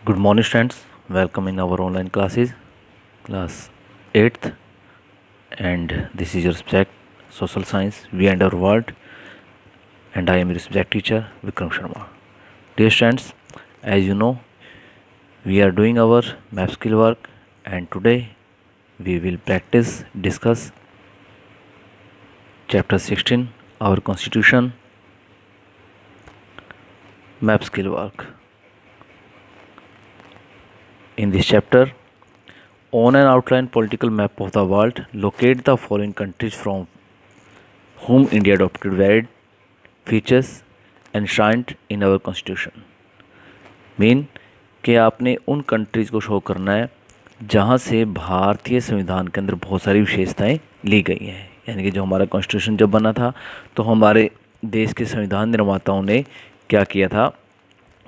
Good morning, students. Welcome in our online classes, class 8th, and this is your subject Social Science, We and Our World, and I am your subject teacher Vikram Sharma. Dear students, as you know, we are doing our map skill work, and today we will practice, discuss chapter 16, our Constitution, map skill work. In this chapter, on an outline political map of the world, locate the following countries from whom India adopted varied features enshrined in our constitution. Mean कि आपने उन countries को show करना है जहाँ से भारतीय संविधान के अंदर बहुत सारी विशेषताएं ली गई हैं। यानी कि जो हमारा कॉन्स्टिट्यूशन जब बना था तो हमारे देश के संविधान निर्माताओं ने क्या किया था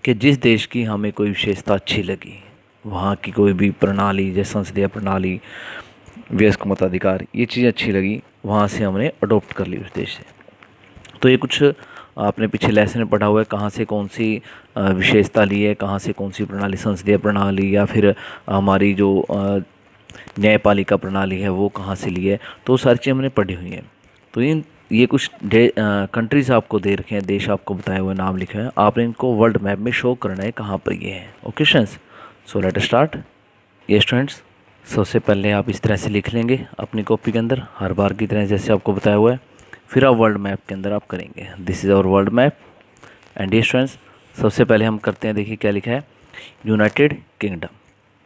कि जिस देश की हमें कोई विशेषता अच्छी लगी, वहाँ की कोई भी प्रणाली जैसे संसदीय प्रणाली, वयस्क मताधिकार, ये चीज़ अच्छी लगी, वहाँ से हमने अडोप्ट कर ली उस देश से। तो ये कुछ आपने पीछे लेसन में पढ़ा हुआ है, कहाँ से कौन सी विशेषता ली है, कहाँ से कौन सी प्रणाली, संसदीय प्रणाली या फिर हमारी जो न्यायपालिका प्रणाली है वो कहाँ से ली है, तो सारी चीज़ें हमने पढ़ी हुई हैं। तो ये कुछ कंट्रीज़ आपको दे रखे हैं, देश आपको बताए हुए नाम लिखे हैं, आपने इनको वर्ल्ड मैप में शो करना है कहाँ पर ये है। Okay students, so let start. ये स्टूडेंट्स, सबसे पहले आप इस तरह से लिख लेंगे अपनी कॉपी के अंदर हर बार की तरह जैसे आपको बताया हुआ है, फिर आप वर्ल्ड मैप के अंदर आप करेंगे। This is our world map and ये स्टूडेंट्स, सबसे पहले हम करते हैं, देखिए क्या लिखा है, United Kingdom,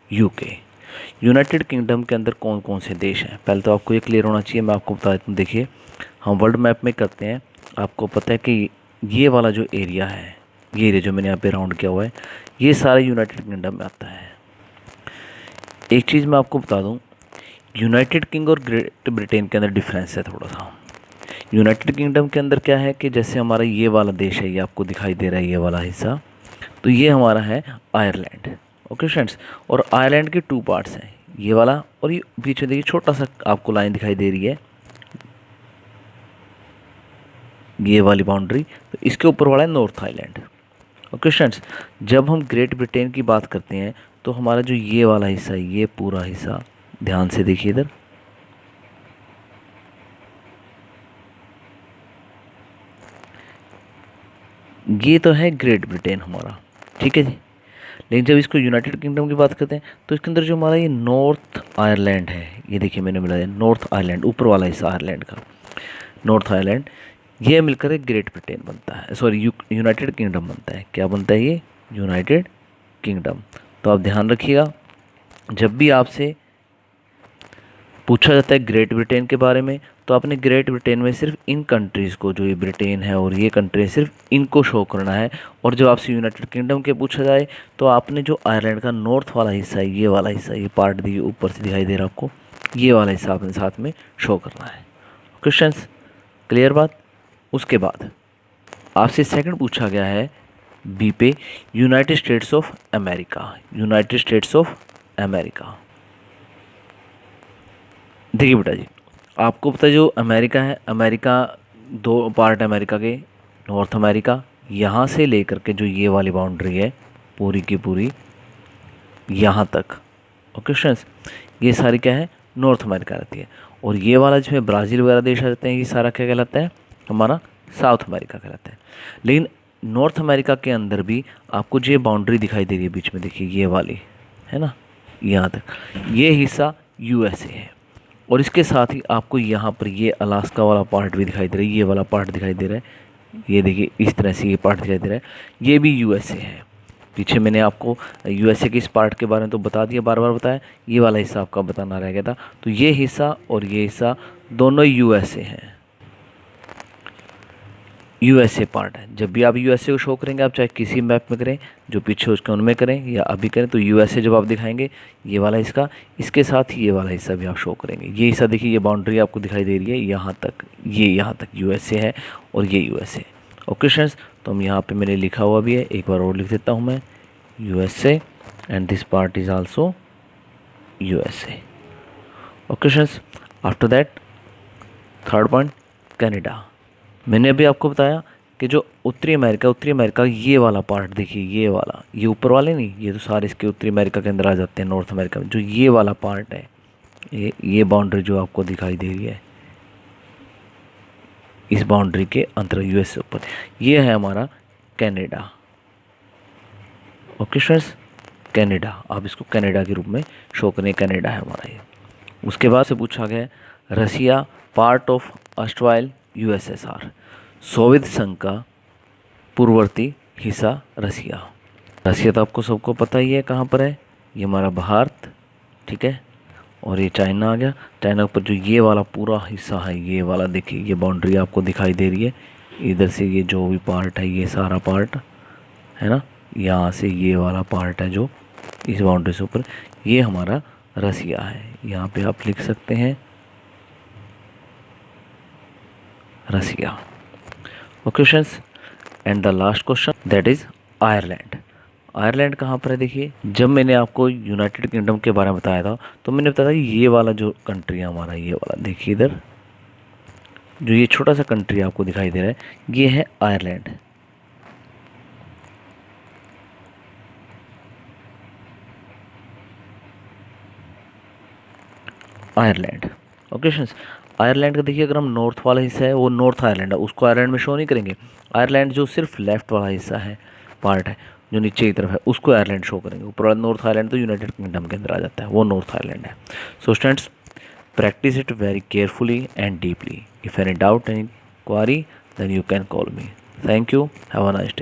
UK. United Kingdom के अंदर कौन कौन से देश हैं, पहले तो आपको ये क्लियर होना चाहिए, मैं आपको बता देता हूँ। देखिए हम वर्ल्ड मैप में करते हैं, आपको पता है कि ये वाला जो एरिया है, ये एरिया जो मैंने यहाँ पे राउंड किया हुआ है, ये सारा यूनाइटेड किंगडम में आता है। एक चीज़ मैं आपको बता दूँ, यूनाइटेड किंग और ग्रेट ब्रिटेन के अंदर डिफरेंस है थोड़ा सा। यूनाइटेड किंगडम के अंदर क्या है कि जैसे हमारा ये वाला देश है, ये आपको दिखाई दे रहा है ये वाला हिस्सा, तो ये हमारा है आयरलैंड। ओके फ्रेंड्स, और आयरलैंड के टू पार्ट्स हैं, ये वाला और ये बीच में देखिए छोटा सा आपको लाइन दिखाई दे रही है, ये वाली बाउंड्री, तो इसके ऊपर वाला है नॉर्थ आइलैंड। ओके फ्रेंड्स, जब हम ग्रेट ब्रिटेन की बात करते हैं तो हमारा जो ये वाला हिस्सा है, ये पूरा हिस्सा ध्यान से देखिए इधर, ये तो है ग्रेट ब्रिटेन हमारा, ठीक है जी। लेकिन जब इसको यूनाइटेड किंगडम की बात करते हैं तो इसके अंदर जो हमारा ये नॉर्थ आयरलैंड है, ये देखिए मैंने मिला है नॉर्थ आयरलैंड, ऊपर वाला हिस्सा आयरलैंड का, नॉर्थ आयरलैंड, ये मिलकर एक ग्रेट ब्रिटेन बनता है, सॉरी यूनाइटेड किंगडम बनता है। क्या बनता है ये? United kingdom. तो आप ध्यान रखिएगा, जब भी आपसे पूछा जाता है ग्रेट ब्रिटेन के बारे में, तो आपने ग्रेट ब्रिटेन में सिर्फ इन कंट्रीज़ को, जो ये ब्रिटेन है और ये कंट्री है, सिर्फ इनको शो करना है। और जब आपसे यूनाइटेड किंगडम के पूछा जाए तो आपने जो आयरलैंड का नॉर्थ वाला हिस्सा है, ये वाला हिस्सा, ये पार्ट दी ऊपर से दिखाई दे रहा है आपको, ये वाला हिस्सा आपने साथ में शो करना है। क्वेश्चंस क्लियर बात? उसके बाद आपसे सेकंड पूछा गया है बी पे, United states of America. United states of America, देखिए बेटा जी, आपको पता है जो अमेरिका है, अमेरिका दो पार्ट है अमेरिका के, नॉर्थ अमेरिका, यहाँ से लेकर के जो ये वाली बाउंड्री है पूरी की पूरी यहाँ तक। ओके फ्रेंड्स, ये सारी क्या है, नॉर्थ अमेरिका रहती है। और ये वाला जो है ब्राज़ील वगैरह देश आ जाते हैं, ये सारा क्या कहलाता है, हमारा साउथ अमेरिका कहलाता है। लेकिन नॉर्थ अमेरिका के अंदर भी आपको जो ये बाउंड्री दिखाई दे रही है बीच में, देखिए ये वाली है ना, यहाँ तक, ये हिस्सा यूएसए है। और इसके साथ ही आपको यहाँ पर ये अलास्का वाला पार्ट भी दिखाई दे रहा है, ये वाला पार्ट दिखाई दे रहा है, ये देखिए इस तरह से ये पार्ट दिखाई दे रहा है, ये भी यूएसए है। पीछे मैंने आपको यूएसए के इस पार्ट के बारे में तो बता दिया, बार बार बताया, ये वाला हिस्सा आपका बताना रह गया था। तो ये हिस्सा और ये हिस्सा दोनों यूएसए हैं, यूएसए पार्ट है। जब भी आप यूएसए को शो करेंगे, आप चाहे किसी मैप में करें, जो पीछे उसके उनमें करें या अभी करें, तो यूएसए जब आप दिखाएंगे ये वाला इसका, इसके साथ ही ये वाला हिस्सा भी आप शो करेंगे। ये हिस्सा देखिए, ये बाउंड्री आपको दिखाई दे रही है यहाँ तक, ये यहाँ तक यूएसए है और ये यूएसए। ओके फ्रेंड्स, तो हम यहाँ पर मैंने लिखा हुआ भी है, एक बार और लिख देता हूँ मैं, USA and this part is also USA. Okay friends, after that third point, Canada. मैंने अभी आपको बताया कि जो उत्तरी अमेरिका ये वाला पार्ट देखिए, ये वाला, ये ऊपर वाले नहीं, ये तो सारे इसके उत्तरी अमेरिका के अंदर आ जाते हैं, नॉर्थ अमेरिका में। जो ये वाला पार्ट है, ये बाउंड्री जो आपको दिखाई दे रही है, इस बाउंड्री के अंतर यूएस से ऊपर, ये है हमारा कनाडा। ओके फ्रेंड्स, कनाडा, आप इसको कनाडा के रूप में शो करें, कनाडा है हमारा ये। उसके बाद से पूछा गया रसिया पार्ट ऑफ अस्ट्वाइल यूएसएसआर, सोवियत संघ का पूर्ववर्ती हिस्सा रसिया। रसिया तो आपको सबको पता ही है कहाँ पर है, ये हमारा भारत, ठीक है। और ये चाइना आ गया, चाइना पर जो ये वाला पूरा हिस्सा है, ये वाला देखिए, ये बाउंड्री आपको दिखाई दे रही है, इधर से ये जो भी पार्ट है, ये सारा पार्ट है ना, यहाँ से ये वाला पार्ट है जो इस बाउंड्री से ऊपर, ये हमारा रसिया है। यहाँ पे आप लिख सकते हैं Russia. Okay friends, and the last question that is Ireland. Ireland कहाँ पर है? देखिए, जब मैंने आपको यूनाइटेड किंगडम के बारे में बताया था तो मैंने बताया था ये वाला जो कंट्री है हमारा, ये वाला देखिए, इधर जो ये छोटा सा कंट्री आपको दिखाई दे रहा है, ये है Ireland. Ireland, okay friends, Ireland का देखिए, अगर हम नॉर्थ वाला हिस्सा है वो नॉर्थ आयरलैंड है, उसको आयरलैंड में शो नहीं करेंगे। आयरलैंड जो सिर्फ लेफ्ट वाला हिस्सा है, पार्ट है जो नीचे की तरफ है, उसको आयरलैंड शो करेंगे। ऊपर वाला नॉर्थ आयरलैंड तो यूनाइटेड किंगडम के अंदर आ जाता है, वो नॉर्थ आयरलैंड है। So students, practice it very carefully and deeply. If any doubt any query then you can call me. Thank you, have a nice day.